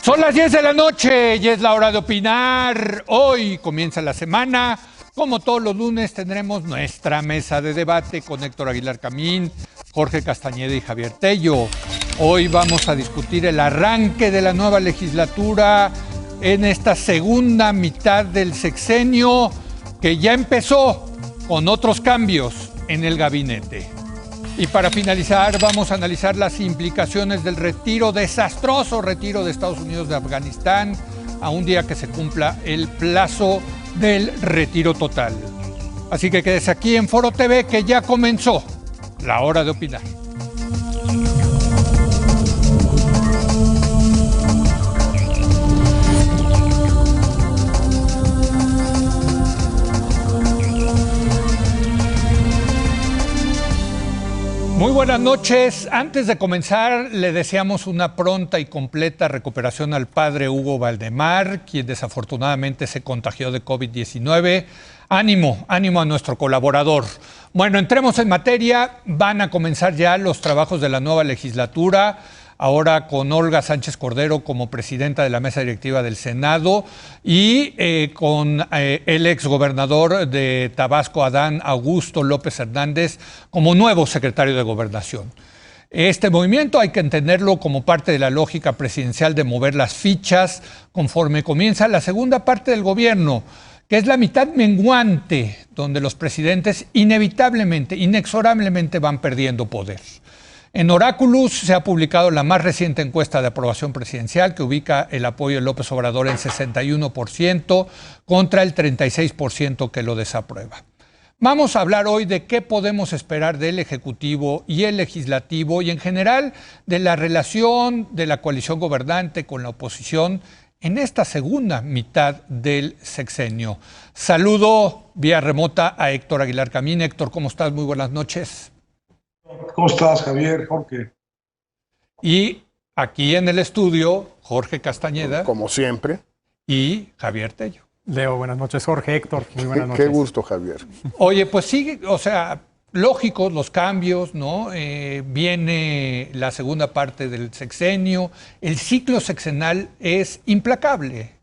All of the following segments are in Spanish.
Son las 10 de la noche y es la hora de opinar. Hoy comienza la semana. Como todos los lunes tendremos nuestra mesa de debate con Héctor Aguilar Camín, Jorge Castañeda y Javier Tello. Hoy vamos a discutir el arranque de la nueva legislatura en esta segunda mitad del sexenio que ya empezó con otros cambios en el gabinete. Y para finalizar vamos a analizar las implicaciones del desastroso retiro de Estados Unidos de Afganistán a un día que se cumpla el plazo del retiro total. Así que quédese aquí en Foro TV que ya comenzó la hora de opinar. Muy buenas noches. Antes de comenzar, le deseamos una pronta y completa recuperación al padre Hugo Valdemar, quien desafortunadamente se contagió de COVID-19. Ánimo a nuestro colaborador. Bueno, entremos en materia. Van a comenzar ya los trabajos de la nueva legislatura, ahora con Olga Sánchez Cordero como presidenta de la mesa directiva del Senado y con el exgobernador de Tabasco, Adán Augusto López Hernández, como nuevo secretario de Gobernación. Este movimiento hay que entenderlo como parte de la lógica presidencial de mover las fichas conforme comienza la segunda parte del gobierno, que es la mitad menguante, donde los presidentes inevitablemente, inexorablemente van perdiendo poder. En Oráculos se ha publicado la más reciente encuesta de aprobación presidencial que ubica el apoyo de López Obrador en 61% contra el 36% que lo desaprueba. Vamos a hablar hoy de qué podemos esperar del Ejecutivo y el Legislativo y en general de la relación de la coalición gobernante con la oposición en esta segunda mitad del sexenio. Saludo vía remota a Héctor Aguilar Camín. Héctor, ¿cómo estás? Muy buenas noches. ¿Cómo estás, Javier, Jorge? Y aquí en el estudio, Jorge Castañeda. Como siempre. Y Javier Tello. Leo, buenas noches. Jorge, Héctor, muy buenas noches. Qué gusto, Javier. Oye, pues sí, o sea, lógicos los cambios, ¿no? Viene la segunda parte del sexenio. El ciclo sexenal es implacable,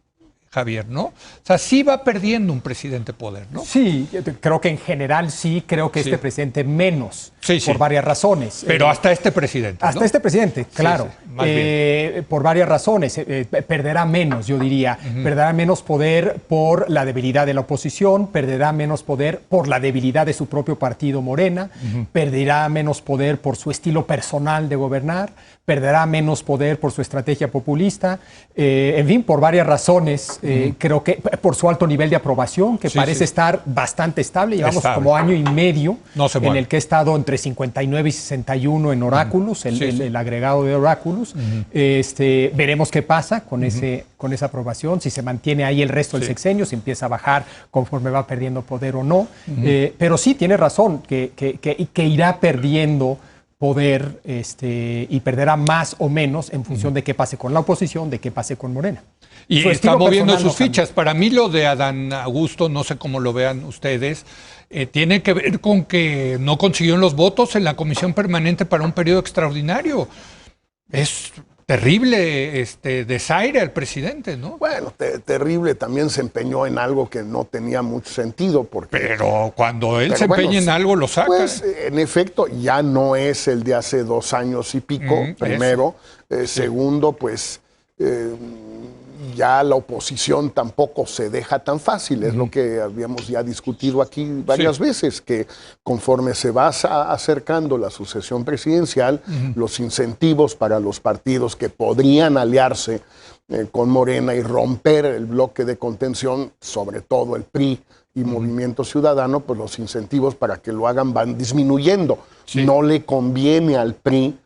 Javier, ¿no? O sea, sí va perdiendo un presidente poder, ¿no? Sí, creo que en general sí, creo que este presidente menos, por varias razones. Pero hasta este presidente, Hasta este presidente, claro. Por varias razones. Perderá menos, yo diría. Perderá menos poder por la debilidad de la oposición, perderá menos poder por la debilidad de su propio partido Morena, perderá menos poder por su estilo personal de gobernar, perderá menos poder por su estrategia populista, en fin, por varias razones. Creo que por su alto nivel de aprobación, que parece estar bastante estable. Llevamos como año y medio en el que he estado entre 59 y 61 en Oráculos, el agregado de Oráculos. Veremos qué pasa con esa aprobación, si se mantiene ahí el resto del sexenio, si empieza a bajar conforme va perdiendo poder o no. Pero sí, tiene razón, que irá perdiendo poder y perderá más o menos en función de qué pase con la oposición, de qué pase con Morena. Y está moviendo sus fichas. Para mí lo de Adán Augusto, no sé cómo lo vean ustedes, tiene que ver con que no consiguieron los votos en la comisión permanente para un periodo extraordinario. Es terrible desaire al presidente, ¿no? Bueno, terrible. También se empeñó en algo que no tenía mucho sentido. Pero cuando él se empeña en algo, lo saca. Pues, en efecto, ya no es el de hace 2 años y pico, primero. Segundo, pues ya la oposición tampoco se deja tan fácil. Es lo que habíamos ya discutido aquí varias veces, que conforme se va acercando la sucesión presidencial, los incentivos para los partidos que podrían aliarse con Morena y romper el bloque de contención, sobre todo el PRI y Movimiento Ciudadano, pues los incentivos para que lo hagan van disminuyendo. No le conviene al PRI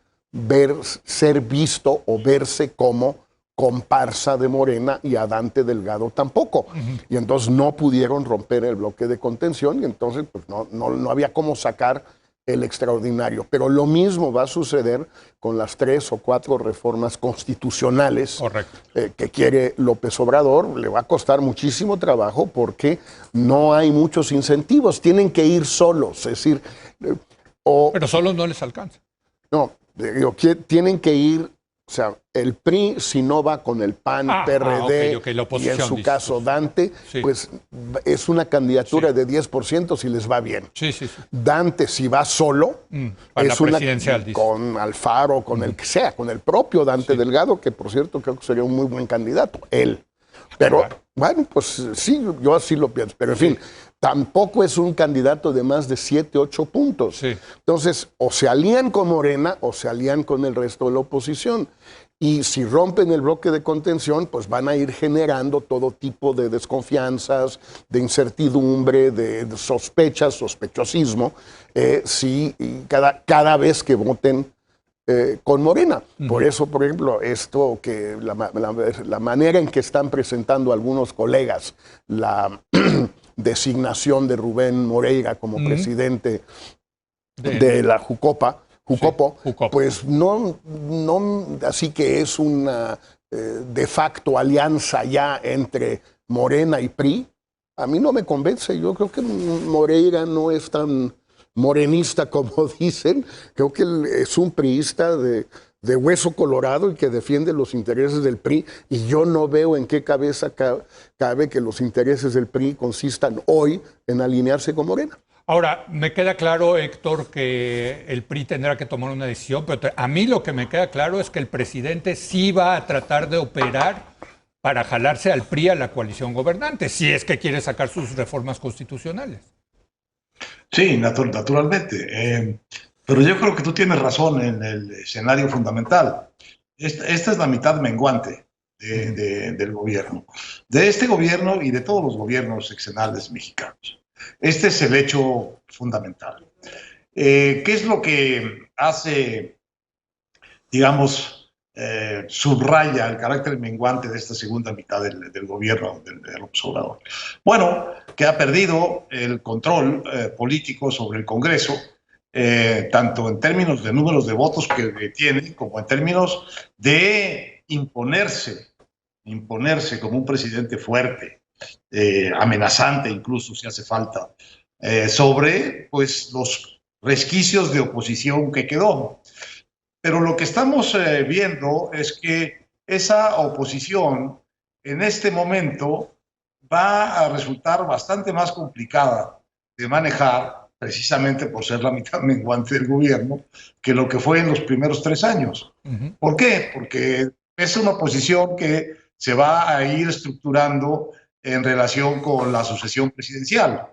ser visto o verse como comparsa de Morena, y a Dante Delgado tampoco. Y entonces no pudieron romper el bloque de contención y entonces pues no había cómo sacar el extraordinario. Pero lo mismo va a suceder con las 3 o 4 reformas constitucionales que quiere López Obrador. Le va a costar muchísimo trabajo porque no hay muchos incentivos. Tienen que ir solos. Es decir, pero solos no les alcanza. No, digo, tienen que ir O sea, el PRI, si no va con el PAN, PRD, ok, la y oposición, en su dices. caso Dante, Sí. pues es una candidatura Sí. de 10% si les va bien. Sí. Dante, si va solo, Para es la una presidencial, dices. con Alfaro, con el que sea, con el propio Dante Delgado, que por cierto creo que sería un muy buen candidato, él. Pero Claro. bueno, pues sí, yo así lo pienso. Pero en fin, tampoco es un candidato de más de 7, 8 puntos. Sí. Entonces, o se alían con Morena o se alían con el resto de la oposición. Y si rompen el bloque de contención, pues van a ir generando todo tipo de desconfianzas, de incertidumbre, de sospechas, sospechosismo, cada vez que voten con Morena. Por eso, por ejemplo, esto que la manera en que están presentando algunos colegas la designación de Rubén Moreira como presidente de la Jucopo, pues no, así que es una de facto alianza ya entre Morena y PRI. A mí no me convence. Yo creo que Moreira no es tan morenista como dicen. Creo que él es un priista de hueso colorado y que defiende los intereses del PRI, y yo no veo en qué cabeza cabe que los intereses del PRI consistan hoy en alinearse con Morena. Ahora, me queda claro, Héctor, que el PRI tendrá que tomar una decisión, pero a mí lo que me queda claro es que el presidente sí va a tratar de operar para jalarse al PRI a la coalición gobernante, si es que quiere sacar sus reformas constitucionales. Sí, naturalmente. Pero yo creo que tú tienes razón en el escenario fundamental. Esta es la mitad menguante del gobierno. De este gobierno y de todos los gobiernos sexenales mexicanos. Este es el hecho fundamental. ¿Qué es lo que hace, digamos, subraya el carácter menguante de esta segunda mitad del gobierno del López Obrador? Bueno, que ha perdido el control político sobre el Congreso, tanto en términos de números de votos que tiene, como en términos de imponerse como un presidente fuerte, amenazante incluso si hace falta, sobre pues, los resquicios de oposición que quedó. Pero lo que estamos viendo es que esa oposición en este momento va a resultar bastante más complicada de manejar, precisamente por ser la mitad menguante del gobierno, que lo que fue en los primeros 3 años. ¿Por qué? Porque es una oposición que se va a ir estructurando en relación con la sucesión presidencial.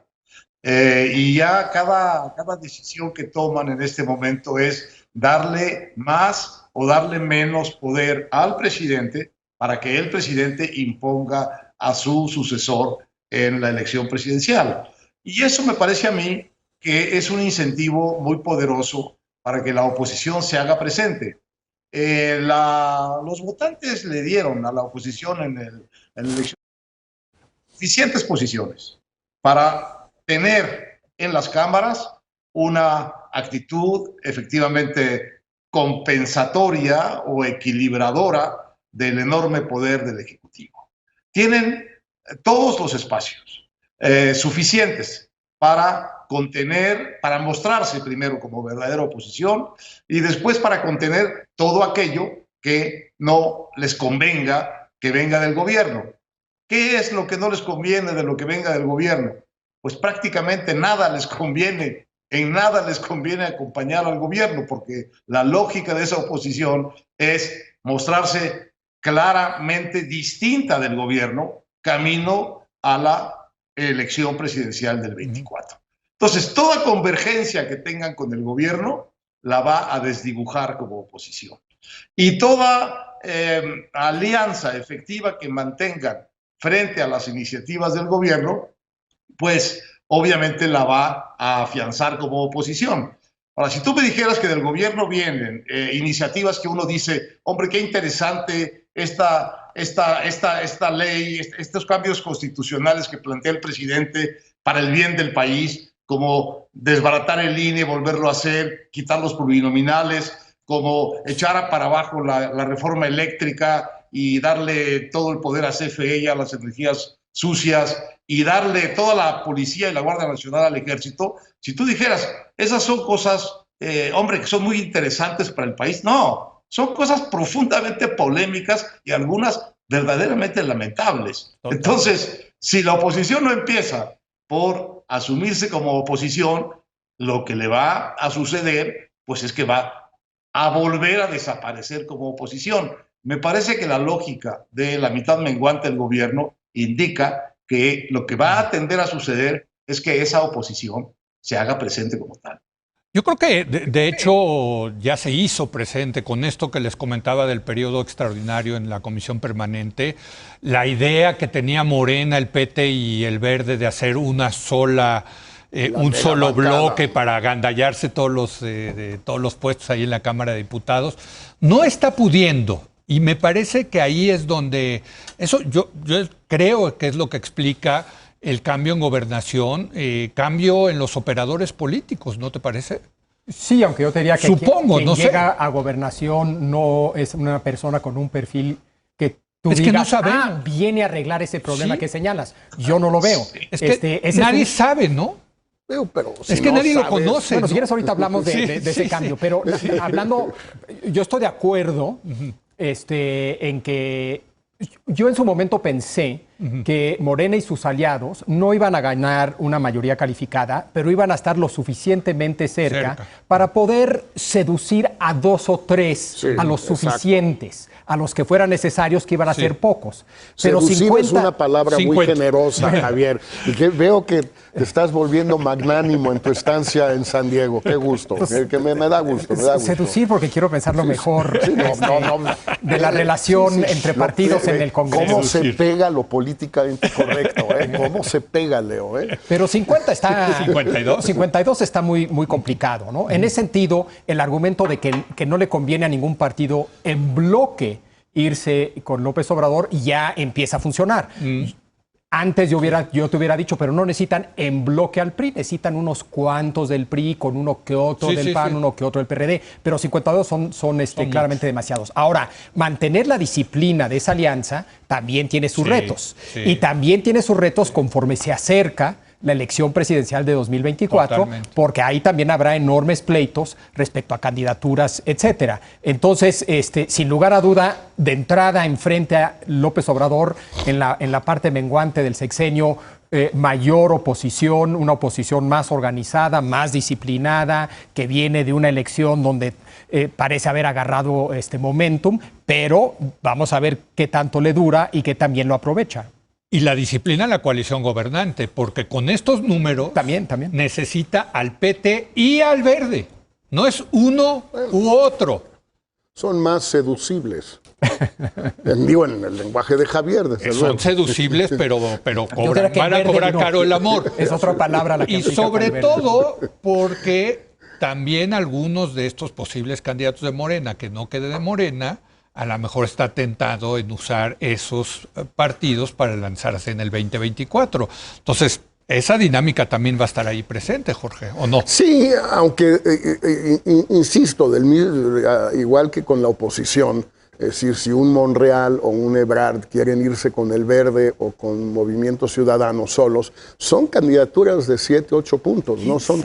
Y ya cada decisión que toman en este momento es darle más o darle menos poder al presidente para que el presidente imponga a su sucesor en la elección presidencial. Y eso me parece a mí que es un incentivo muy poderoso para que la oposición se haga presente. Los votantes le dieron a la oposición en la elección suficientes posiciones para tener en las cámaras una actitud efectivamente compensatoria o equilibradora del enorme poder del Ejecutivo. Tienen todos los espacios suficientes para contener, para mostrarse primero como verdadera oposición y después para contener todo aquello que no les convenga que venga del gobierno. ¿Qué es lo que no les conviene de lo que venga del gobierno? Pues prácticamente nada les conviene, en nada les conviene acompañar al gobierno, porque la lógica de esa oposición es mostrarse claramente distinta del gobierno camino a la elección presidencial del 24. Entonces, toda convergencia que tengan con el gobierno la va a desdibujar como oposición. Y toda alianza efectiva que mantengan frente a las iniciativas del gobierno, pues obviamente la va a afianzar como oposición. Ahora, si tú me dijeras que del gobierno vienen iniciativas que uno dice, hombre, qué interesante esta ley, estos cambios constitucionales que plantea el presidente para el bien del país, como desbaratar el INE, volverlo a hacer, quitar los plurinominales, como echar para abajo la reforma eléctrica y darle todo el poder a CFE y a las energías sucias y darle toda la policía y la Guardia Nacional al ejército, si tú dijeras, esas son cosas, hombre, que son muy interesantes para el país, no, son cosas profundamente polémicas y algunas verdaderamente lamentables. Entonces, si la oposición no empieza por asumirse como oposición, lo que le va a suceder, pues es que va a volver a desaparecer como oposición. Me parece que la lógica de la mitad menguante del gobierno indica que lo que va a tender a suceder es que esa oposición se haga presente como tal. Yo creo que, de hecho, ya se hizo presente con esto que les comentaba del periodo extraordinario en la Comisión Permanente, la idea que tenía Morena, el PT y el Verde de hacer una sola, un solo bloque para agandallarse todos los puestos ahí en la Cámara de Diputados, no está pudiendo. Y me parece que ahí es donde, eso yo creo que es lo que explica el cambio en gobernación, cambio en los operadores políticos, ¿no te parece? Sí, aunque yo te diría que supongo, quien no llega sé. a gobernación no es una persona con un perfil que tú es digas, que no sabemos. Viene a arreglar ese problema Sí. que señalas. Yo no lo veo. Es que nadie sabe, ¿no? Pero es que nadie lo conoce. Bueno, ¿no? si quieres ahorita hablamos de Sí, ese sí, cambio, pero hablando, yo estoy de acuerdo en que yo en su momento pensé que Morena y sus aliados no iban a ganar una mayoría calificada, pero iban a estar lo suficientemente cerca para poder seducir a 2 o 3, a los suficientes, a los que fueran necesarios, que iban a ser pocos. Pero seducir 50, es una palabra 50. muy generosa, Javier. Y que veo que te estás volviendo magnánimo en tu estancia en San Diego. Qué gusto, que me da gusto, me da gusto. Seducir porque quiero pensar lo mejor Sí, no. de la relación entre partidos en el Congreso. ¿Cómo se pega lo políticamente correcto? ¿Cómo se pega, Leo? Pero 50 está... 52. 52 está muy, muy complicado, ¿no? En ese sentido, el argumento de que no le conviene a ningún partido en bloque irse con López Obrador ya empieza a funcionar. Antes yo te hubiera dicho, pero no necesitan en bloque al PRI, necesitan unos cuantos del PRI, con uno que otro del PAN, uno que otro del PRD, pero 52 son claramente demasiados. Ahora, mantener la disciplina de esa alianza también tiene sus retos. Y también tiene sus retos conforme se acerca la elección presidencial de 2024, totalmente, porque ahí también habrá enormes pleitos respecto a candidaturas, etcétera. Entonces, sin lugar a duda, de entrada enfrente a López Obrador en la parte menguante del sexenio, mayor oposición, una oposición más organizada, más disciplinada, que viene de una elección donde parece haber agarrado este momentum, pero vamos a ver qué tanto le dura y qué también lo aprovecha. Y la disciplina en la coalición gobernante, porque con estos números también necesita al PT y al Verde. No es uno u otro. Son más seducibles. Digo, en el lenguaje de Javier, desde luego. Son seducibles, pero van a cobrar caro el amor. Es otra palabra la que y sobre todo porque también algunos de estos posibles candidatos de Morena, que no quede de Morena, a lo mejor está tentado en usar esos partidos para lanzarse en el 2024. Entonces, esa dinámica también va a estar ahí presente, Jorge, ¿o no? Sí, aunque, insisto, igual que con la oposición, es decir, si un Monreal o un Ebrard quieren irse con el Verde o con Movimiento Ciudadano solos, son candidaturas de 7, 8 puntos, no son...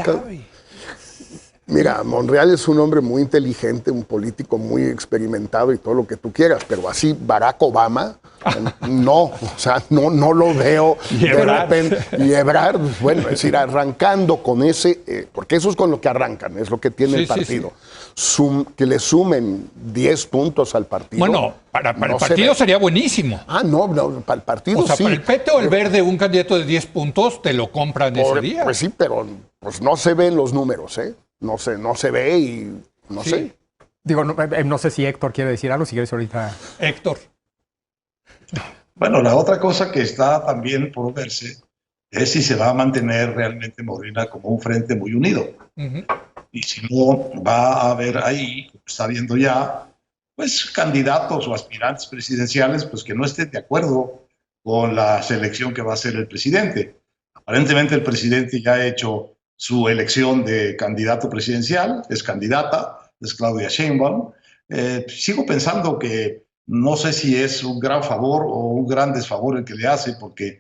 Mira, Monreal es un hombre muy inteligente, un político muy experimentado y todo lo que tú quieras, pero así Barack Obama, no, o sea, no lo veo de repente. Y Ebrard, bueno, es decir, arrancando con ese, porque eso es con lo que arrancan, es lo que tiene el partido. Que le sumen 10 puntos al partido. Bueno, para el partido sería buenísimo. No, para el partido o sea, sí. Para el PT o el Verde, un candidato de 10 puntos te lo compran ese día. Pues sí, pero pues no se ven los números, ¿eh? No se ve y no sé. Digo, no sé si Héctor quiere decir algo, si quieres ahorita. Héctor. Bueno, la otra cosa que está también por verse es si se va a mantener realmente Morena como un frente muy unido. Y si no, va a haber ahí, como está viendo ya, pues candidatos o aspirantes presidenciales pues que no estén de acuerdo con la selección que va a hacer el presidente. Aparentemente el presidente ya ha hecho su elección de candidato presidencial, es candidata, es Claudia Sheinbaum. Sigo pensando que no sé si es un gran favor o un gran desfavor el que le hace, porque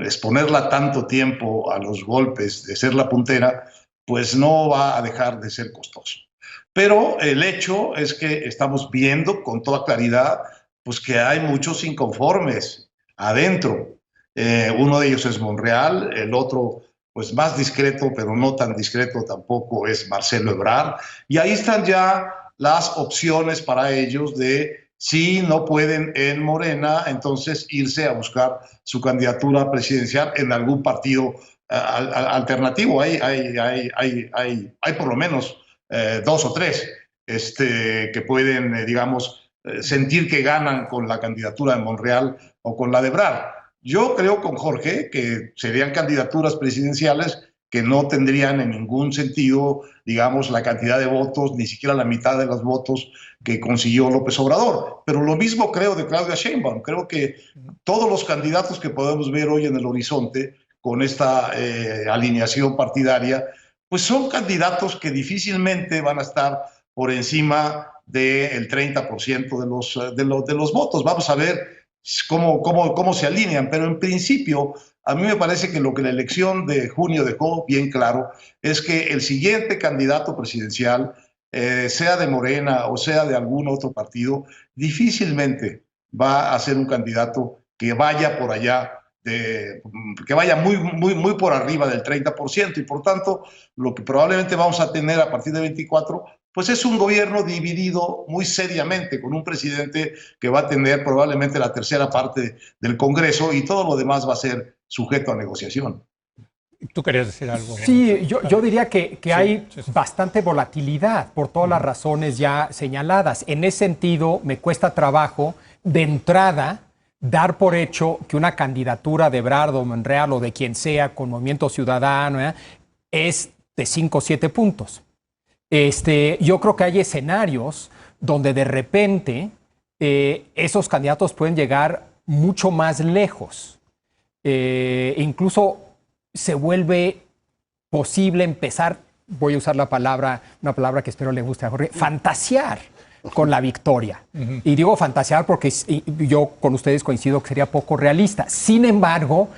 exponerla tanto tiempo a los golpes de ser la puntera, pues no va a dejar de ser costoso. Pero el hecho es que estamos viendo con toda claridad pues, que hay muchos inconformes adentro. Uno de ellos es Monreal, el otro pues más discreto, pero no tan discreto tampoco, es Marcelo Ebrard. Y ahí están ya las opciones para ellos de si no pueden en Morena, entonces irse a buscar su candidatura presidencial en algún partido alternativo. Hay por lo menos 2 o 3 que pueden, digamos, sentir que ganan con la candidatura de Monreal o con la de Ebrard. Yo creo con Jorge que serían candidaturas presidenciales que no tendrían en ningún sentido, digamos, la cantidad de votos, ni siquiera la mitad de los votos que consiguió López Obrador. Pero lo mismo creo de Claudia Sheinbaum. Creo que todos los candidatos que podemos ver hoy en el horizonte con esta alineación partidaria, pues son candidatos que difícilmente van a estar por encima del 30% de los votos. Vamos a ver cómo se alinean, pero en principio a mí me parece que lo que la elección de junio dejó bien claro es que el siguiente candidato presidencial, sea de Morena o sea de algún otro partido, difícilmente va a ser un candidato que vaya por allá, que vaya muy por arriba del 30%, y por tanto lo que probablemente vamos a tener a partir de 24 pues es un gobierno dividido muy seriamente, con un presidente que va a tener probablemente la tercera parte del Congreso y todo lo demás va a ser sujeto a negociación. ¿Tú querías decir algo? Sí, yo diría que hay bastante volatilidad por todas las razones ya señaladas. En ese sentido, me cuesta trabajo de entrada dar por hecho que una candidatura de Ebrard o Monreal o de quien sea con Movimiento Ciudadano es de 5 o 7 puntos. Yo creo que hay escenarios donde de repente esos candidatos pueden llegar mucho más lejos. Incluso se vuelve posible empezar, voy a usar una palabra que espero le guste a Jorge, fantasear con la victoria. Y digo fantasear porque yo con ustedes coincido que sería poco realista. Sin embargo,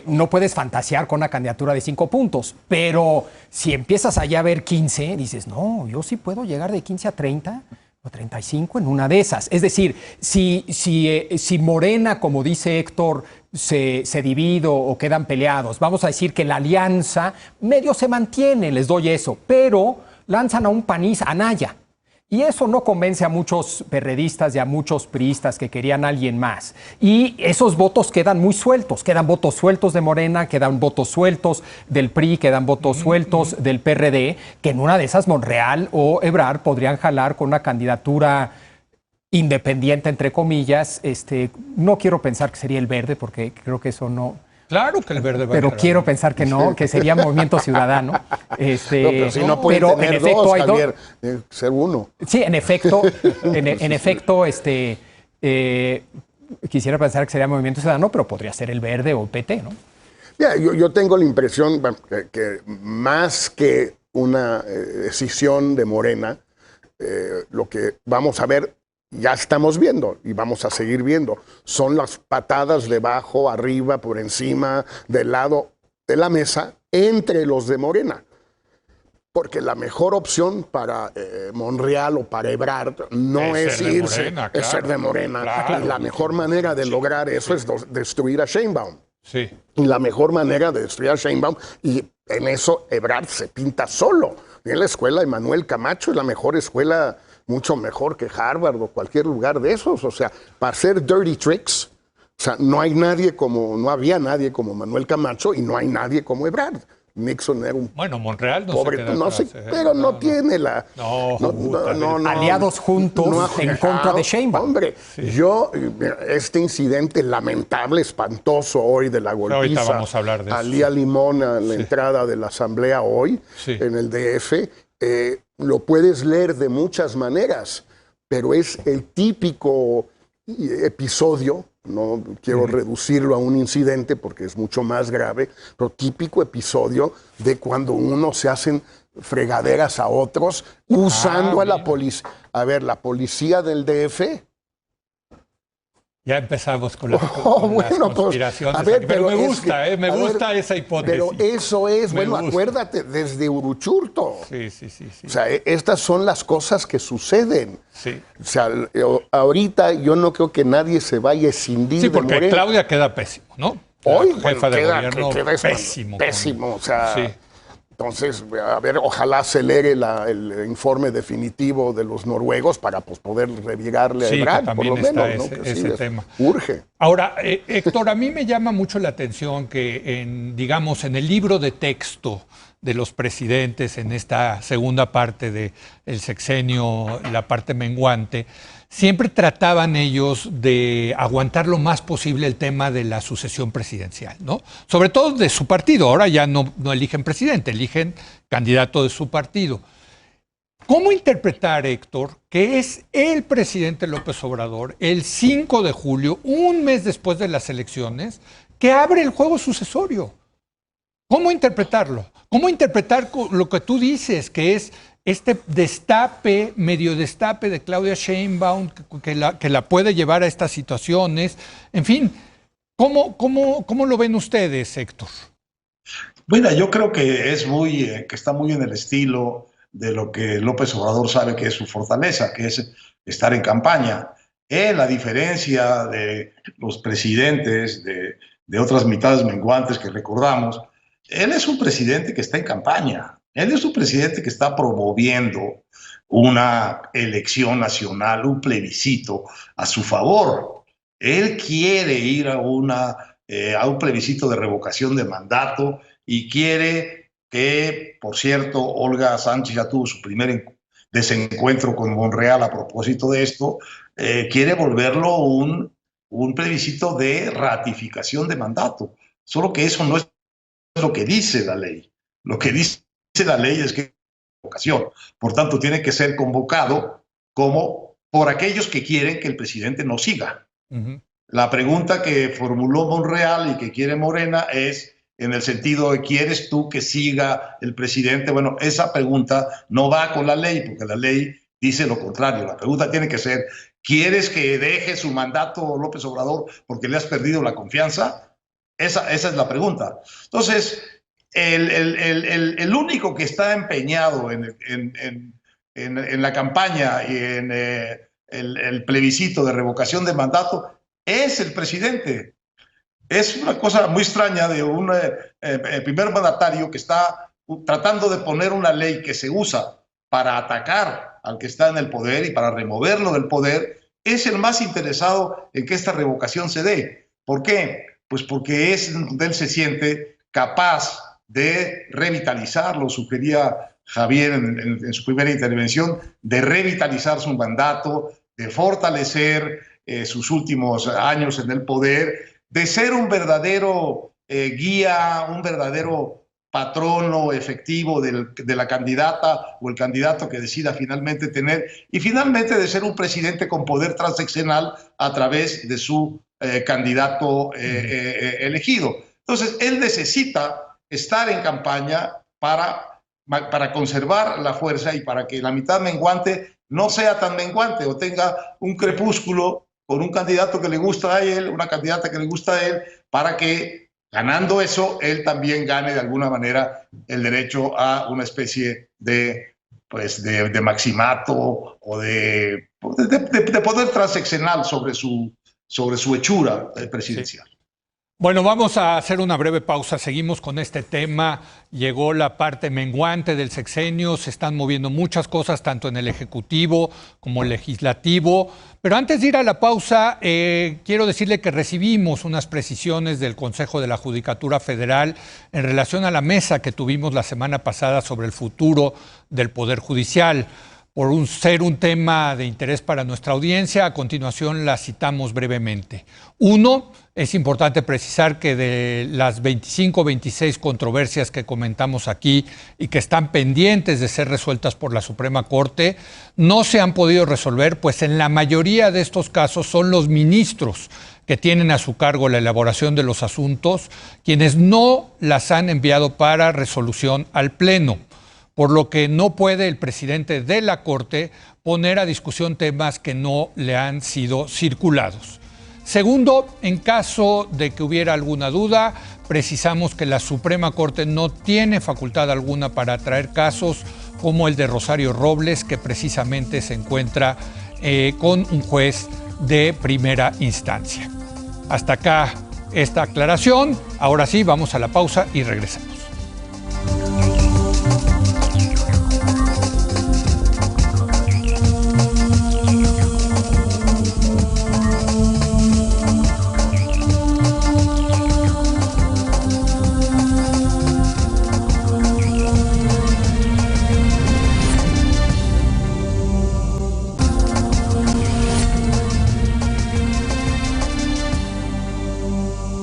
no puedes fantasear con una candidatura de 5 puntos, pero si empiezas allá a ver 15, dices, no, yo sí puedo llegar de 15 a 30 o 35 en una de esas. Es decir, si Morena, como dice Héctor, se divide o quedan peleados, vamos a decir que la alianza medio se mantiene, les doy eso, pero lanzan a un panista, a Anaya. Y eso no convence a muchos perredistas y a muchos priistas que querían a alguien más. Y esos votos quedan muy sueltos. Quedan votos sueltos de Morena, quedan votos sueltos del PRI, quedan votos sueltos del PRD, que en una de esas Monreal o Ebrard podrían jalar con una candidatura independiente, entre comillas. No quiero pensar que sería el Verde, porque creo que eso no... Claro que el Verde va a pero quiero pensar que no, que sería Movimiento Ciudadano. No, pero si no pueden tener en efecto, dos, Javier, ser uno. Sí, en efecto, quisiera pensar que sería Movimiento Ciudadano, pero podría ser el Verde o el PT, ¿no? Yeah, yo tengo la impresión que más que una decisión de Morena, lo que vamos a ver, ya estamos viendo y vamos a seguir viendo, son las patadas de abajo, arriba, por encima, del lado de la mesa, entre los de Morena. Porque la mejor opción para Monreal o para Ebrard no es irse, Morena, es ser de Morena. Claro. Y la mejor manera de lograr eso es destruir a Sheinbaum. Sí. Y la mejor manera de destruir a Sheinbaum, y en eso Ebrard se pinta solo. En la escuela de Manuel Camacho es la mejor escuela, mucho mejor que Harvard o cualquier lugar de esos. O sea, para hacer dirty tricks, o sea, no había nadie como Manuel Camacho y no hay nadie como Ebrard. Nixon era un... Bueno, Monreal no pobre, se queda no atrás, sé, pero no tiene la... aliados juntos en contra de Sheinbaum. Hombre, sí. Este incidente lamentable, espantoso hoy de la golpiza vamos a hablar de a Lía Limón a la entrada de la asamblea hoy, en el DF, lo puedes leer de muchas maneras, pero es el típico episodio. No quiero reducirlo a un incidente porque es mucho más grave, pero típico episodio de cuando uno se hacen fregaderas a otros usando a la policía. A ver, la policía del DF Ya empezamos con las conspiraciones. Pues, a ver, pero me gusta, me gusta esa hipótesis. Pero eso es, acuérdate, desde Uruchurtu. Sí. O sea, estas son las cosas que suceden. Sí. O sea, ahorita yo no creo que nadie se vaya a escindir de Morena. Sí, porque Claudia queda pésimo, ¿no? Hoy, jefa de gobierno, queda pésimo. O sea, sí. Entonces, a ver, ojalá acelere el informe definitivo de los noruegos para poder revirarle a Ebrard, por lo menos. Ese tema. Urge. Ahora, Héctor, a mí me llama mucho la atención que, digamos, en el libro de texto de los presidentes, en esta segunda parte del sexenio, la parte menguante, siempre trataban ellos de aguantar lo más posible el tema de la sucesión presidencial, ¿no? Sobre todo de su partido. Ahora ya no eligen presidente, eligen candidato de su partido. ¿Cómo interpretar, Héctor, que es el presidente López Obrador, el 5 de julio, un mes después de las elecciones, que abre el juego sucesorio? ¿Cómo interpretarlo? ¿Cómo interpretar lo que tú dices, que es este destape, medio destape de Claudia Sheinbaum, que la puede llevar a estas situaciones? En fin, ¿cómo lo ven ustedes, Héctor? Bueno, yo creo que que está muy en el estilo de lo que López Obrador sabe que es su fortaleza, que es estar en campaña. Él, a diferencia de los presidentes de otras mitades menguantes que recordamos, él es un presidente que está en campaña. Él es un presidente que está promoviendo una elección nacional, un plebiscito a su favor. Él quiere ir a un plebiscito de revocación de mandato y quiere que, por cierto, Olga Sánchez ya tuvo su primer desencuentro con Monreal a propósito de esto, quiere volverlo un plebiscito de ratificación de mandato. Solo que eso no es lo que dice la ley. Lo que dice la ley es que es revocación. Por tanto, tiene que ser convocado como por aquellos que quieren que el presidente no siga. Uh-huh. La pregunta que formuló Monreal y que quiere Morena es en el sentido de ¿quieres tú que siga el presidente? Bueno, esa pregunta no va con la ley, porque la ley dice lo contrario. La pregunta tiene que ser ¿quieres que deje su mandato López Obrador porque le has perdido la confianza? Esa es la pregunta. Entonces, el único que está empeñado en la campaña y en el plebiscito de revocación de mandato es el presidente. Es una cosa muy extraña de un primer mandatario que está tratando de poner una ley que se usa para atacar al que está en el poder y para removerlo del poder. Es el más interesado en que esta revocación se dé. ¿Por qué? Pues porque él se siente capaz de revitalizar, lo sugería Javier en su primera intervención, de revitalizar su mandato, de fortalecer sus últimos años en el poder, de ser un verdadero guía, un verdadero patrono efectivo de la candidata o el candidato que decida finalmente tener, y finalmente de ser un presidente con poder transeccional a través de su candidato elegido. Entonces, él necesita estar en campaña para conservar la fuerza y para que la mitad menguante no sea tan menguante o tenga un crepúsculo con un candidato que le gusta a él, una candidata que le gusta a él, para que, ganando eso, él también gane de alguna manera el derecho a una especie de maximato o de poder transeccional sobre su hechura presidencial. Sí. Bueno, vamos a hacer una breve pausa. Seguimos con este tema. Llegó la parte menguante del sexenio. Se están moviendo muchas cosas, tanto en el Ejecutivo como el Legislativo. Pero antes de ir a la pausa, quiero decirle que recibimos unas precisiones del Consejo de la Judicatura Federal en relación a la mesa que tuvimos la semana pasada sobre el futuro del Poder Judicial. Por ser un tema de interés para nuestra audiencia, a continuación la citamos brevemente. Uno, es importante precisar que de las 25 o 26 controversias que comentamos aquí y que están pendientes de ser resueltas por la Suprema Corte, no se han podido resolver, pues en la mayoría de estos casos son los ministros que tienen a su cargo la elaboración de los asuntos quienes no las han enviado para resolución al Pleno, por lo que no puede el presidente de la Corte poner a discusión temas que no le han sido circulados. Segundo, en caso de que hubiera alguna duda, precisamos que la Suprema Corte no tiene facultad alguna para traer casos como el de Rosario Robles, que precisamente se encuentra con un juez de primera instancia. Hasta acá esta aclaración. Ahora sí, vamos a la pausa y regresamos.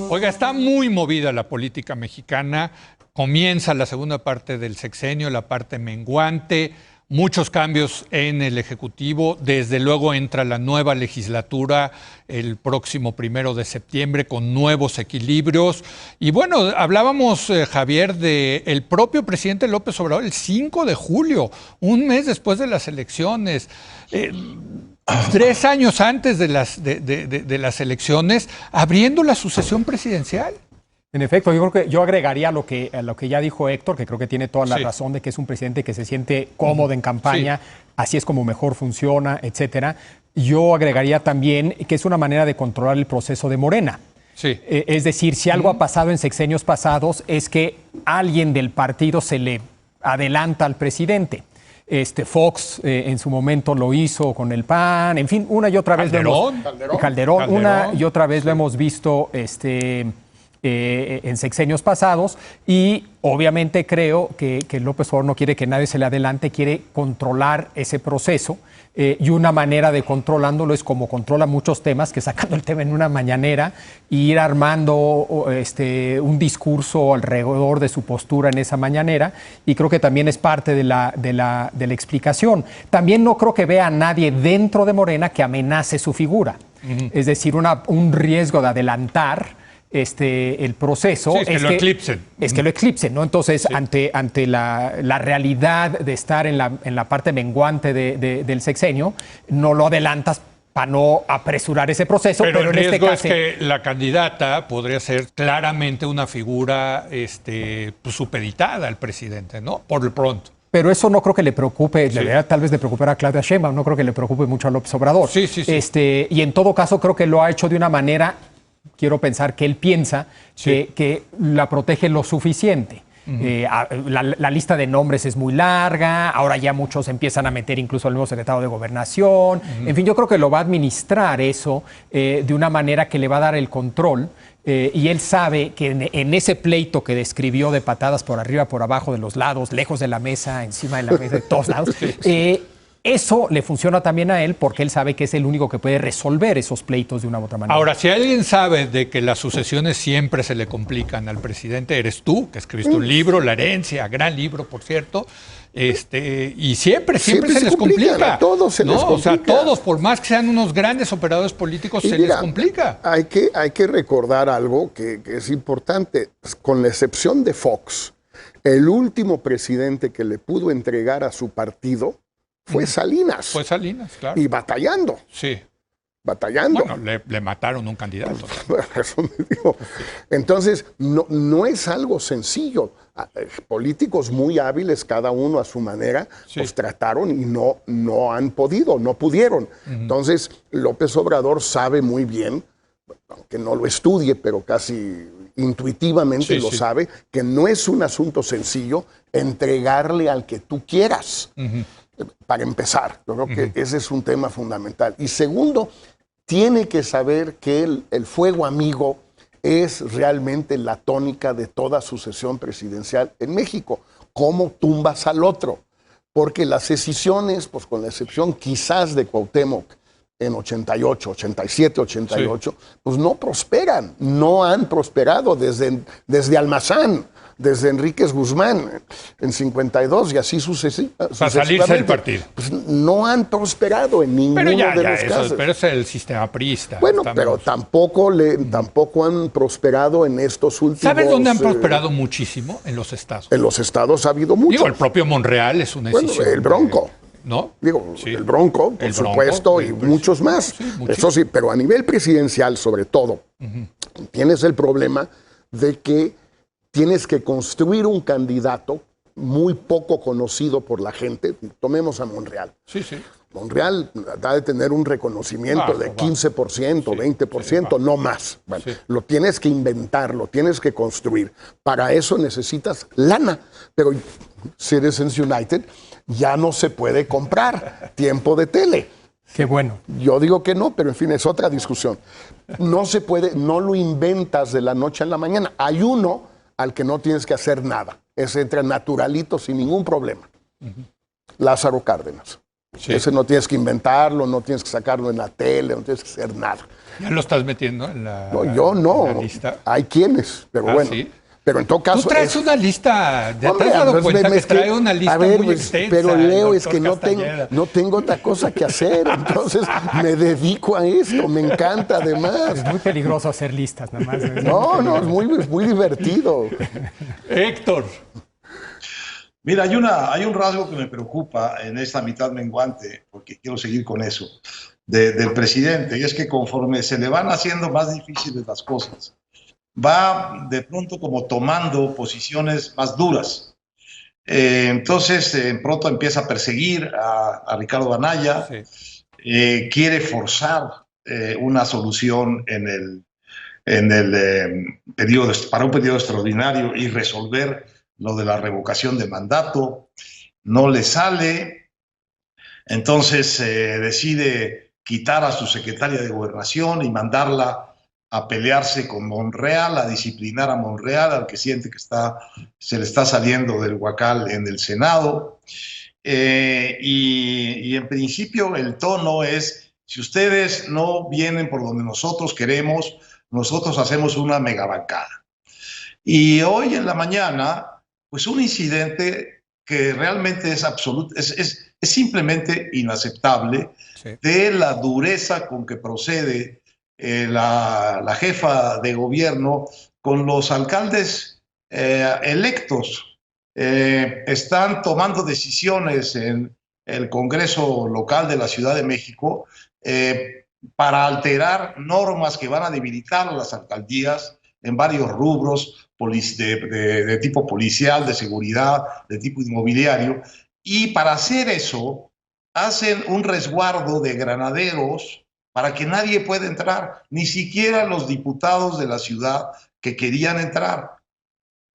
Oiga, está muy movida la política mexicana. Comienza la segunda parte del sexenio, la parte menguante, muchos cambios en el Ejecutivo. Desde luego entra la nueva legislatura el próximo 1 de septiembre con nuevos equilibrios. Y bueno, hablábamos, Javier, del propio presidente López Obrador el 5 de julio, un mes después de las elecciones. 3 años antes de las elecciones, abriendo la sucesión presidencial. En efecto, yo creo que yo agregaría a lo que ya dijo Héctor, que creo que tiene toda la razón de que es un presidente que se siente cómodo en campaña, así es como mejor funciona, etcétera. Yo agregaría también que es una manera de controlar el proceso de Morena. Sí. Es decir, si algo ha pasado en sexenios pasados es que alguien del partido se le adelanta al presidente. Fox en su momento lo hizo con el PAN, en fin, una y otra vez Calderón, una y otra vez lo hemos visto en sexenios pasados, y obviamente creo que López Obrador no quiere que nadie se le adelante, quiere controlar ese proceso, y una manera de controlándolo es como controla muchos temas, que sacando el tema en una mañanera e ir armando un discurso alrededor de su postura en esa mañanera, y creo que también es parte de la explicación. También no creo que vea a nadie dentro de Morena que amenace su figura. Es decir, un riesgo de adelantar el proceso es que lo eclipsen. Es que lo eclipsen, ¿no? Entonces, ante la realidad de estar en la parte menguante del sexenio, no lo adelantas para no apresurar ese proceso. Pero el en riesgo este caso es que la candidata podría ser claramente una figura supeditada al presidente, ¿no? Por lo pronto. Pero eso no creo que le preocupe, tal vez le preocupara a Claudia Sheinbaum, no creo que le preocupe mucho a López Obrador. Sí. Y en todo caso creo que lo ha hecho de una manera, quiero pensar que él piensa que la protege lo suficiente. La lista de nombres es muy larga, ahora ya muchos empiezan a meter incluso al nuevo secretario de Gobernación. En fin, yo creo que lo va a administrar eso de una manera que le va a dar el control. Y él sabe que en ese pleito que describió de patadas por arriba, por abajo, de los lados, lejos de la mesa, encima de la mesa, de todos lados, eso le funciona también a él porque él sabe que es el único que puede resolver esos pleitos de una u otra manera. Ahora, si alguien sabe de que las sucesiones siempre se le complican al presidente, eres tú, que escribiste un libro, La herencia, gran libro, por cierto, y siempre se les complica. A todos se les complica. O sea, todos, por más que sean unos grandes operadores políticos, les complica. Hay que recordar algo que es importante. Con la excepción de Fox, el último presidente que le pudo entregar a su partido fue Salinas. Fue Salinas, claro. Y batallando. Sí. Batallando. Bueno, le mataron un candidato. Eso me digo. Entonces, no es algo sencillo. Políticos muy hábiles, cada uno a su manera, pues trataron y no han podido, no pudieron. Entonces, López Obrador sabe muy bien, aunque no lo estudie, pero casi intuitivamente lo sabe, que no es un asunto sencillo entregarle al que tú quieras. Para empezar, yo creo que ese es un tema fundamental. Y segundo, tiene que saber que el fuego amigo es realmente la tónica de toda sucesión presidencial en México. ¿Cómo tumbas al otro? Porque las decisiones, pues con la excepción quizás de Cuauhtémoc en 88, 87, 88, pues no prosperan, no han prosperado desde Almazán, desde Enríquez Guzmán en 52 y así sucesivamente. Para salirse del partido. Pues no han prosperado en ninguno de los casos. Pero es el sistema priista. Bueno, pero tampoco han prosperado en estos últimos... ¿Sabes dónde han prosperado muchísimo? En los estados. En los estados ha habido mucho. Digo, el propio Monreal es una decisión. Bueno, el Bronco. ¿No? Digo, Sí. el Bronco, por supuesto, y muchos más. Sí, muchísimos. Eso sí, pero a nivel presidencial, sobre todo, tienes el problema de que tienes que construir un candidato muy poco conocido por la gente. Tomemos a Monreal. Sí, sí. Monreal da de tener un reconocimiento de 15%, 20%, no más. Bueno, lo tienes que inventar, lo tienes que construir. Para eso necesitas lana. Pero Citizens United ya no se puede comprar tiempo de tele. Qué bueno. Yo digo que no, pero en fin, es otra discusión. No se puede, no lo inventas de la noche a la mañana. Hay uno al que no tienes que hacer nada. Ese entra naturalito sin ningún problema. Lázaro Cárdenas. Sí. Ese no tienes que inventarlo, no tienes que sacarlo en la tele, no tienes que hacer nada. ¿Ya lo estás metiendo en la No, yo no. en la lista? Hay quienes, pero bueno. ¿Sí? Pero en todo caso. Tú traes una lista. ¿Te has dado cuenta que trae una lista muy extensa? Pero Leo, es que no tengo otra cosa que hacer. Entonces me dedico a esto. Me encanta además. Es muy peligroso hacer listas, nada más. No, es muy divertido. Héctor. Mira, hay un rasgo que me preocupa en esta mitad menguante, porque quiero seguir con eso, del presidente, y es que conforme se le van haciendo más difíciles las cosas, va de pronto como tomando posiciones más duras. Entonces, pronto empieza a perseguir a Ricardo Anaya, quiere forzar una solución para un periodo extraordinario y resolver lo de la revocación de mandato. No le sale, entonces decide quitar a su secretaria de Gobernación y mandarla a pelearse con Monreal, a disciplinar a Monreal, al que siente que se le está saliendo del huacal en el Senado. Y en principio el tono es, si ustedes no vienen por donde nosotros queremos, nosotros hacemos una megabancada. Y hoy en la mañana, pues un incidente que realmente es absoluto, es simplemente inaceptable, de la dureza con que procede la jefa de gobierno con los alcaldes electos. Están tomando decisiones en el Congreso local de la Ciudad de México para alterar normas que van a debilitar a las alcaldías en varios rubros de tipo policial, de seguridad, de tipo inmobiliario. Y para hacer eso, hacen un resguardo de granaderos para que nadie pueda entrar, ni siquiera los diputados de la ciudad que querían entrar.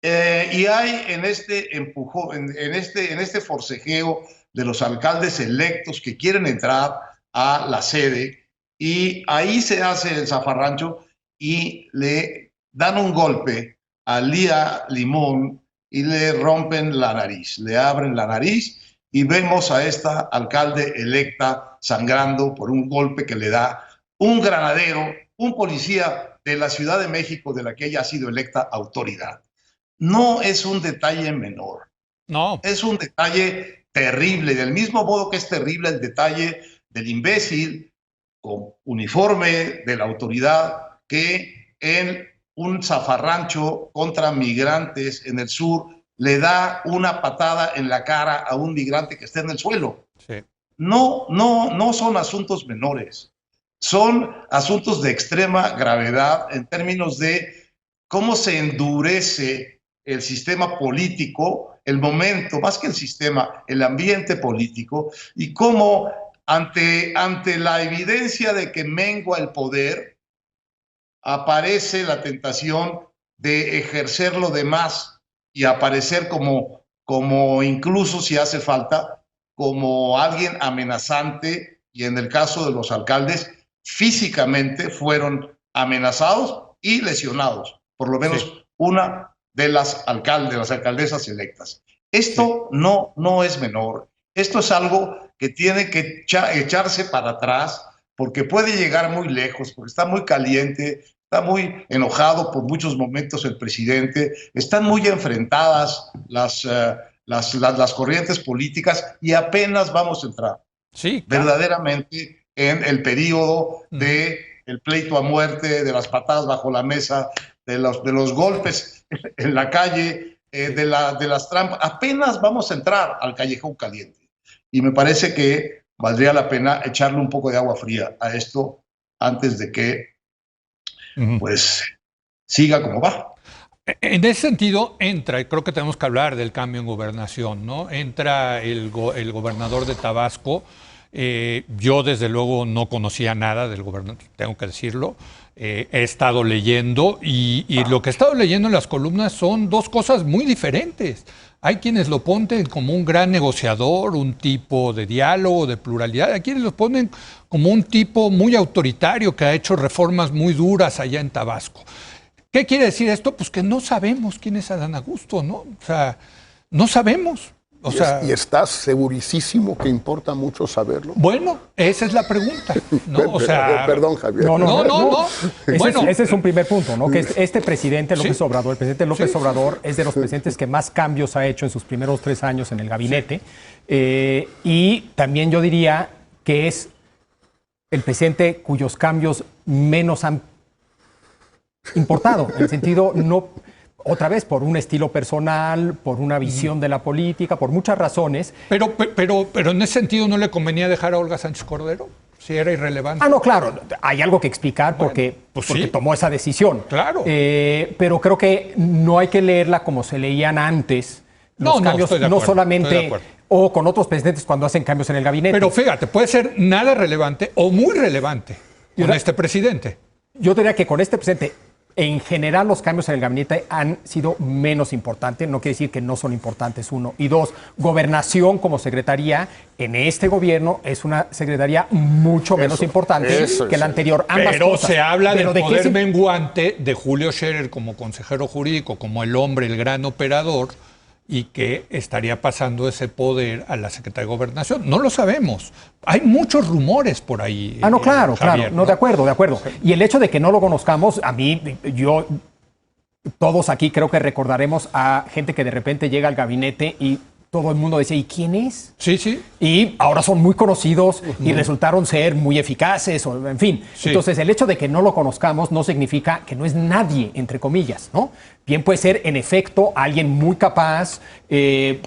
Y hay en este empujón, en este forcejeo de los alcaldes electos que quieren entrar a la sede, y ahí se hace el zafarrancho y le dan un golpe a Lía Limón y le rompen la nariz, le abren la nariz y vemos a esta alcalde electa sangrando por un golpe que le da un granadero, un policía de la Ciudad de México de la que ella ha sido electa autoridad. No es un detalle menor. No. Es un detalle terrible, del mismo modo que es terrible el detalle del imbécil con uniforme de la autoridad que en un zafarrancho contra migrantes en el sur le da una patada en la cara a un migrante que está en el suelo. Sí. No son asuntos menores. Son asuntos de extrema gravedad en términos de cómo se endurece el sistema político, el momento, más que el sistema, el ambiente político, y cómo ante la evidencia de que mengua el poder, aparece la tentación de ejercerlo de más y aparecer como incluso si hace falta, como alguien amenazante, y en el caso de los alcaldes, físicamente fueron amenazados y lesionados, por lo menos una de las alcaldesas electas. Esto no es menor, esto es algo que tiene que echarse para atrás, porque puede llegar muy lejos, porque está muy caliente, está muy enojado por muchos momentos el presidente, están muy enfrentadas las corrientes políticas y apenas vamos a entrar verdaderamente en el periodo del pleito a muerte, de las patadas bajo la mesa, de los golpes en la calle, de las trampas. Apenas vamos a entrar al callejón caliente. Y me parece que valdría la pena echarle un poco de agua fría a esto antes de que pues siga como va. En ese sentido entra, y creo que tenemos que hablar del cambio en gobernación, ¿no? Entra el gobernador de Tabasco. Yo desde luego no conocía nada del gobernador, tengo que decirlo. He estado leyendo y lo que he estado leyendo en las columnas son dos cosas muy diferentes. Hay quienes lo ponen como un gran negociador, un tipo de diálogo, de pluralidad. Hay quienes lo ponen como un tipo muy autoritario que ha hecho reformas muy duras allá en Tabasco. ¿Qué quiere decir esto? Pues que no sabemos quién es Adán Augusto, ¿no? O sea, no sabemos. O sea, ¿Y estás segurísimo que importa mucho saberlo? Bueno, esa es la pregunta, ¿no? O sea, Perdón, Javier. No. Bueno, ese es un primer punto, ¿no? Que este presidente López Obrador, el presidente López Obrador es de los presidentes que más cambios ha hecho en sus primeros 3 años en el gabinete. Y también yo diría que es el presidente cuyos cambios menos han importado, en el sentido no, otra vez, por un estilo personal, por una visión de la política, por muchas razones. Pero en ese sentido no le convenía dejar a Olga Sánchez Cordero, si era irrelevante. No, claro, hay algo que explicar porque tomó esa decisión. Claro. Pero creo que no hay que leerla como se leían antes. Los cambios, no solamente o con otros presidentes cuando hacen cambios en el gabinete. Pero fíjate, puede ser nada relevante o muy relevante con este presidente. Yo diría que con este presidente, en general, los cambios en el gabinete han sido menos importantes. No quiere decir que no son importantes, uno. Y dos, gobernación como secretaría en este gobierno es una secretaría mucho menos importante que la anterior. Ambas pero cosas. Se habla del poder menguante de Julio Scherer como consejero jurídico, como el hombre, el gran operador, y que estaría pasando ese poder a la Secretaría de Gobernación. No lo sabemos. Hay muchos rumores por ahí. Claro, Javier, claro. No, de acuerdo. Y el hecho de que no lo conozcamos, a mí, todos aquí creo que recordaremos a gente que de repente llega al gabinete y todo el mundo decía, ¿y quién es? Sí. Y ahora son muy conocidos y resultaron ser muy eficaces, en fin. Sí. Entonces, el hecho de que no lo conozcamos no significa que no es nadie, entre comillas, ¿no? Bien puede ser, en efecto, alguien muy capaz,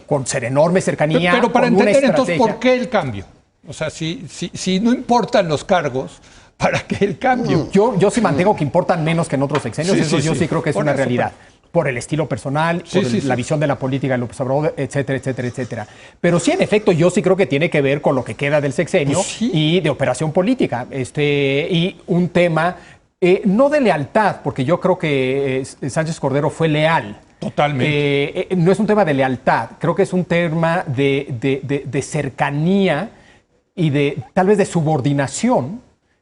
con enorme cercanía. Pero para entender entonces, ¿por qué el cambio? O sea, si no importan los cargos, ¿para qué el cambio? Yo sí mantengo que importan menos que en otros sexenios, yo sí creo que es una realidad. Por el estilo personal, la visión de la política de López Obrador, etcétera. Pero sí, en efecto, yo sí creo que tiene que ver con lo que queda del sexenio y de operación política. Y un tema, no de lealtad, porque yo creo que Sánchez Cordero fue leal. Totalmente. No es un tema de lealtad, creo que es un tema de cercanía y tal vez de subordinación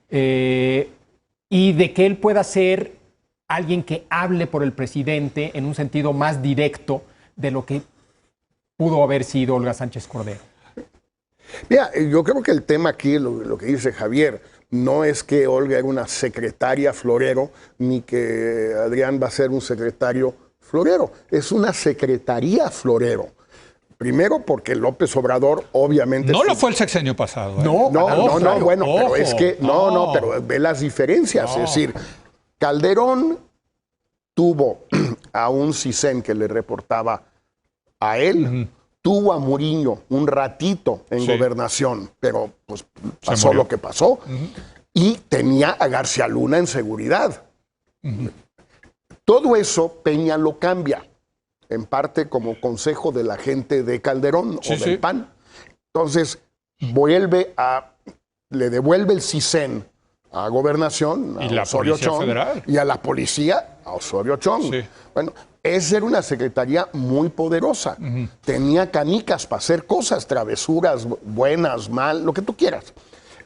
y de que él pueda ser alguien que hable por el presidente en un sentido más directo de lo que pudo haber sido Olga Sánchez Cordero. Mira, yo creo que el tema aquí, lo que dice Javier, no es que Olga era una secretaria florero, ni que Adrián va a ser un secretario florero. Es una secretaría florero. Primero porque López Obrador obviamente... No lo fue el sexenio pasado. No, bueno, pero es que... No, pero ve las diferencias. Es decir, Calderón tuvo a un CISEN que le reportaba a él, tuvo a Muriño un ratito en gobernación, pero pues pasó lo que pasó, y tenía a García Luna en seguridad. Todo eso Peña lo cambia, en parte como consejo de la gente de Calderón o del PAN. Entonces, le devuelve el CISEN a Gobernación, a Osorio Chong, y a la policía, a Osorio Chong. Bueno, esa era una secretaría muy poderosa. Tenía canicas para hacer cosas, travesuras, buenas, mal, lo que tú quieras.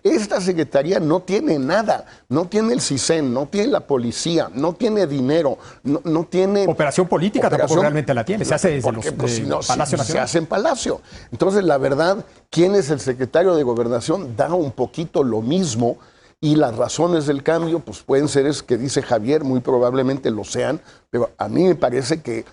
Esta secretaría no tiene nada, no tiene el CISEN, no tiene la policía, no tiene dinero, no tiene... Operación política tampoco realmente la tiene, se hace desde Palacio Nacional. Se hace en Palacio. Entonces, la verdad, ¿quién es el secretario de Gobernación? Da un poquito lo mismo. Y las razones del cambio, pues pueden ser es que dice Javier, muy probablemente lo sean, pero a mí me parece que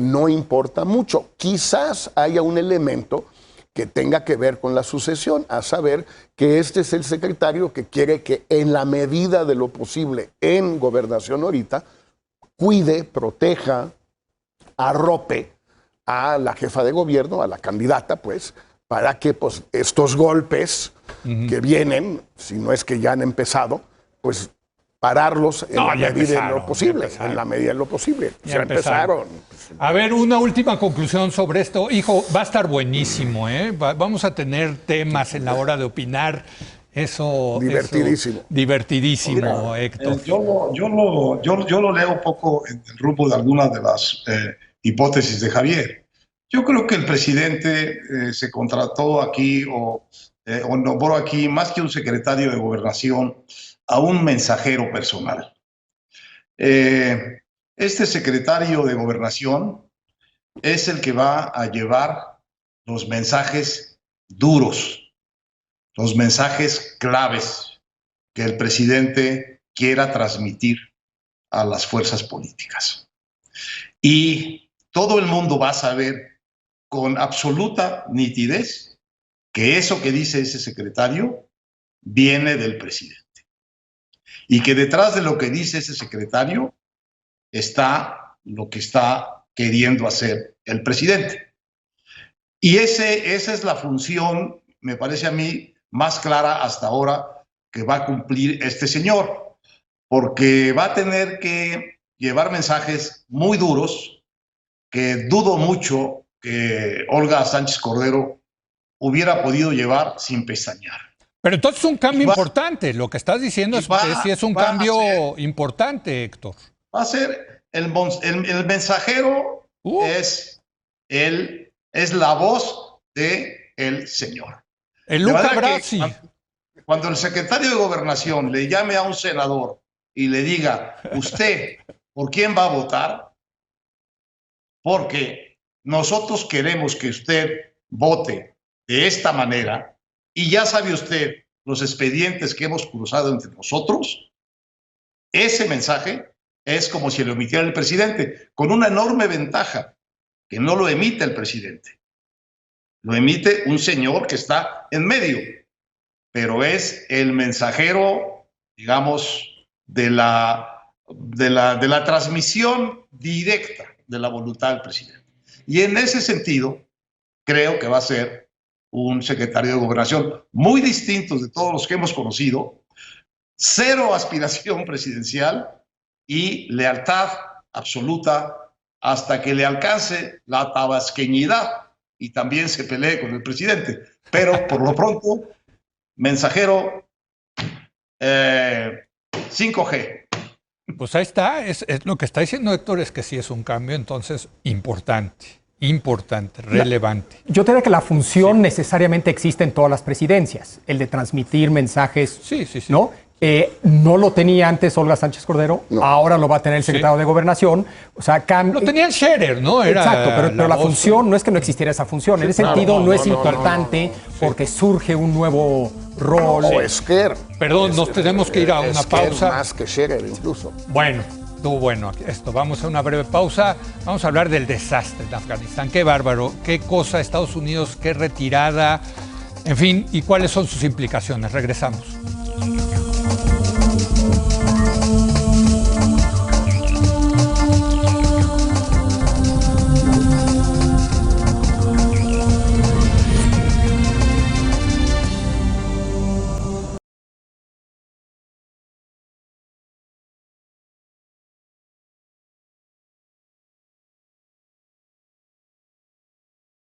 no importa mucho. Quizás haya un elemento que tenga que ver con la sucesión, a saber que este es el secretario que quiere que en la medida de lo posible en Gobernación ahorita, cuide, proteja, arrope a la jefa de gobierno, a la candidata, pues, para que pues, estos golpes que vienen, si no es que ya han empezado, pues pararlos en la medida de lo posible. En la medida de lo posible. Ya empezaron. A ver, una última conclusión sobre esto. Hijo, va a estar buenísimo, ¿eh? Vamos a tener temas en la hora de opinar. Eso. Divertidísimo. Divertidísimo, Mira, Héctor. Yo lo leo un poco en el rumbo de algunas de las hipótesis de Javier. Yo creo que el presidente se contrató aquí o nombró aquí, más que un secretario de Gobernación, a un mensajero personal. Este secretario de Gobernación es el que va a llevar los mensajes duros, los mensajes claves que el presidente quiera transmitir a las fuerzas políticas. Y todo el mundo va a saber con absoluta nitidez que eso que dice ese secretario viene del presidente. Y que detrás de lo que dice ese secretario está lo que está queriendo hacer el presidente. Y esa es la función, me parece a mí, más clara hasta ahora que va a cumplir este señor, porque va a tener que llevar mensajes muy duros que dudo mucho que Olga Sánchez Cordero hubiera podido llevar sin pestañear. Pero entonces es un cambio importante. Lo que estás diciendo es un cambio importante, Héctor. Va a ser el mensajero, es la voz del señor. El Luca Brasi. Cuando el secretario de Gobernación le llame a un senador y le diga, usted, ¿por quién va a votar? Porque nosotros queremos que usted vote de esta manera, y ya sabe usted los expedientes que hemos cruzado entre nosotros. Ese mensaje es como si lo emitiera el presidente, con una enorme ventaja, que no lo emite el presidente. Lo emite un señor que está en medio, pero es el mensajero, digamos, de la transmisión directa de la voluntad del presidente. Y en ese sentido, creo que va a ser un secretario de Gobernación muy distinto de todos los que hemos conocido, cero aspiración presidencial y lealtad absoluta hasta que le alcance la tabasqueñidad y también se pelee con el presidente. Pero por lo pronto, mensajero 5G. Pues ahí está, es lo que está diciendo Héctor, es que sí es un cambio entonces importante, relevante. Yo te diría que la función necesariamente existe en todas las presidencias, el de transmitir mensajes, ¿no? No lo tenía antes Olga Sánchez Cordero, ahora lo va a tener el secretario de Gobernación. O sea, lo tenía el Scherer, ¿no? Exacto, pero la función no es que no existiera esa función. En ese sentido no es importante porque surge un nuevo rol. O Esquer. Perdón, nos tenemos que ir a una pausa. Más que Scherer incluso. Bueno, estuvo bueno esto. Vamos a una breve pausa. Vamos a hablar del desastre de Afganistán. Qué bárbaro, qué cosa Estados Unidos, qué retirada, en fin, y cuáles son sus implicaciones. Regresamos.